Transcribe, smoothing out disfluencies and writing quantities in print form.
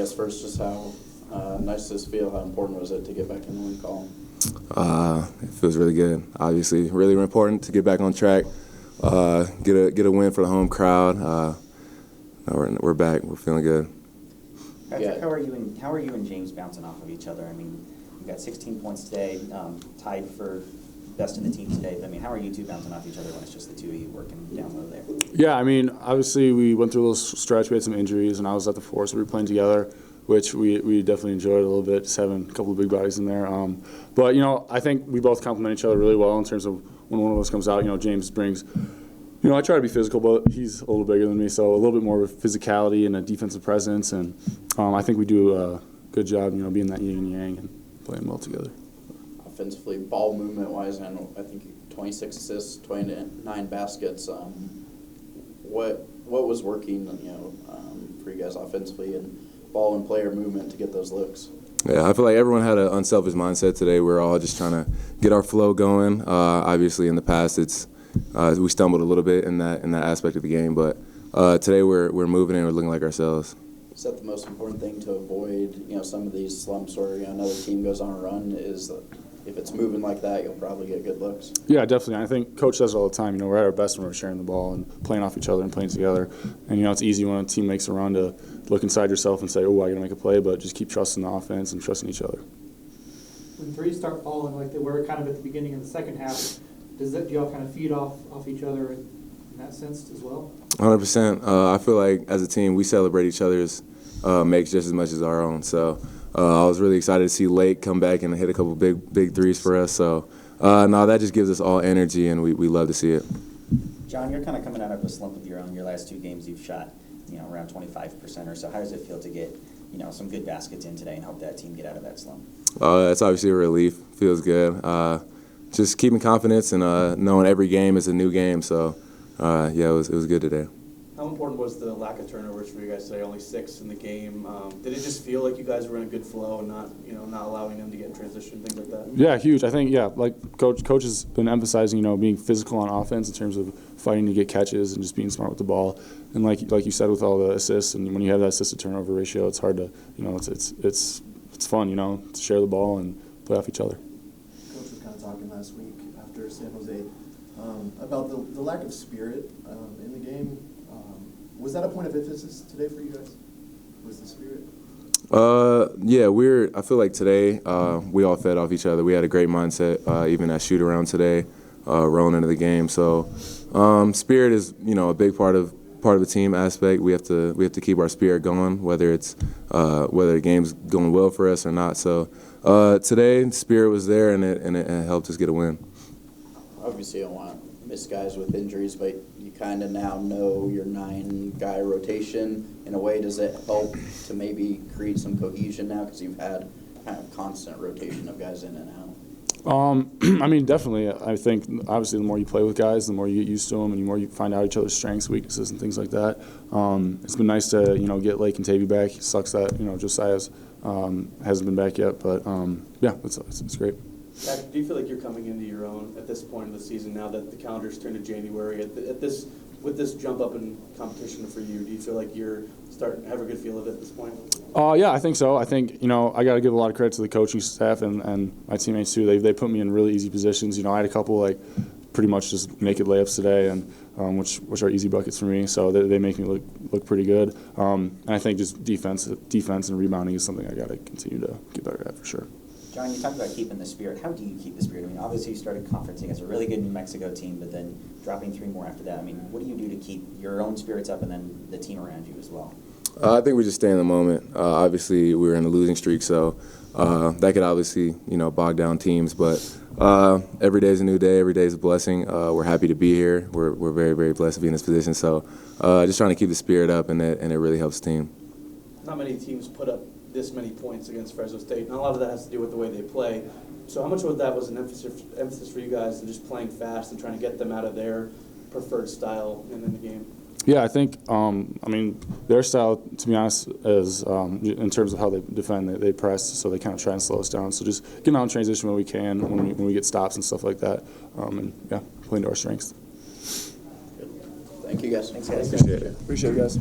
guess first, just how nice does this feel? How important was it to get back in the win column? It feels really good. Obviously, really important to get back on track, get a win for the home crowd. We're back. We're feeling good. Patrick, how are you and James bouncing off of each other? I mean, you got 16 points today, tied for best in the team today. But I mean, how are you two bouncing off each other when it's just the two of you working down low there? Yeah, I mean, obviously we went through a little stretch. We had some injuries, and I was at the 4, so we were playing together, which we definitely enjoyed a little bit, just having a couple of big bodies in there. But, I think we both complement each other really well in terms of when one of us comes out. James brings, I try to be physical, but he's a little bigger than me, so a little bit more of physicality and a defensive presence. And I think we do a good job, being that yin and yang and playing well together. Offensively, ball movement-wise, I think 26 assists, 29 baskets. What was working, for you guys offensively and ball and player movement to get those looks? Yeah, I feel like everyone had an unselfish mindset today. We're all just trying to get our flow going. Obviously, in the past, we stumbled a little bit in that aspect of the game, but today we're moving and we're looking like ourselves. Is that the most important thing to avoid? Some of these slumps where another team goes on a run is that if it's moving like that, you'll probably get good looks. Yeah, definitely. I think Coach says it all the time. We're at our best when we're sharing the ball and playing off each other and playing together. And it's easy when a team makes a run to look inside yourself and say, "Oh, I got to make a play," but just keep trusting the offense and trusting each other. When threes start falling like they were kind of at the beginning of the second half, do y'all kind of feed off each other in that sense as well? 100%. I feel like as a team, we celebrate each other's makes just as much as our own. So I was really excited to see Lake come back and hit a couple big threes for us. So no, that just gives us all energy, and we love to see it. John, you're kind of coming out of a slump of your own. Your last 2 games, you've shot around 25% or so. How does it feel to get some good baskets in today and help that team get out of that slump? It's obviously a relief. Feels good. Just keeping confidence and knowing every game is a new game. So yeah, it was good today. How important was the lack of turnovers for you guys today? Only 6 in the game. Did it just feel like you guys were in a good flow and not allowing them to get in transition, things like that? Yeah, huge. I think like Coach has been emphasizing being physical on offense in terms of fighting to get catches and just being smart with the ball. And like you said, with all the assists, and when you have that assist to turnover ratio, it's hard to it's fun to share the ball and play off each other. Coach was kind of talking last week after San Jose about the lack of spirit in the game. Was that a point of emphasis today for you guys? Was the spirit? Yeah, I feel like today we all fed off each other. We had a great mindset, even at shoot around today, rolling into the game. So spirit is a big part of the team aspect. We have to keep our spirit going, whether the game's going well for us or not. So today, spirit was there, and it helped us get a win. Obviously, you don't want to miss guys with injuries, but you kind of now know your 9-guy rotation. In a way, does it help to maybe create some cohesion now because you've had kind of constant rotation of guys in and out? I mean, definitely. I think obviously the more you play with guys, the more you get used to them, and the more you find out each other's strengths, weaknesses, and things like that. It's been nice to get Lake and Tavy back. It sucks that Josiah hasn't been back yet, but yeah, it's great. Zach, do you feel like you're coming into your own at this point of the season now that the calendar's turned to January? With this jump up in competition for you, do you feel like you're starting to have a good feel of it at this point? Yeah, I think so. I think I got to give a lot of credit to the coaching staff and my teammates too. They put me in really easy positions. I had a couple pretty much just naked layups today, and which are easy buckets for me. So they make me look pretty good. And I think just defense and rebounding is something I got to continue to get better at for sure. John, you talked about keeping the spirit. How do you keep the spirit? I mean, obviously you started conferencing as a really good New Mexico team, but then dropping 3 more after that. I mean, what do you do to keep your own spirits up and then the team around you as well? I think we just stay in the moment. Obviously, we were in a losing streak, so that could obviously, bog down teams. But every day is a new day. Every day is a blessing. We're happy to be here. We're very, very blessed to be in this position. So just trying to keep the spirit up, and it really helps the team. Not many teams put up this many points against Fresno State, and a lot of that has to do with the way they play. So how much of that was an emphasis for you guys in just playing fast and trying to get them out of their preferred style in the game? Yeah, I think, their style, to be honest, is in terms of how they defend, they press, so they kind of try and slow us down. So just getting out in transition when we can, when we get stops and stuff like that, and yeah, playing to our strengths. Thank you, guys. Thanks, guys. Appreciate it. Appreciate it, guys.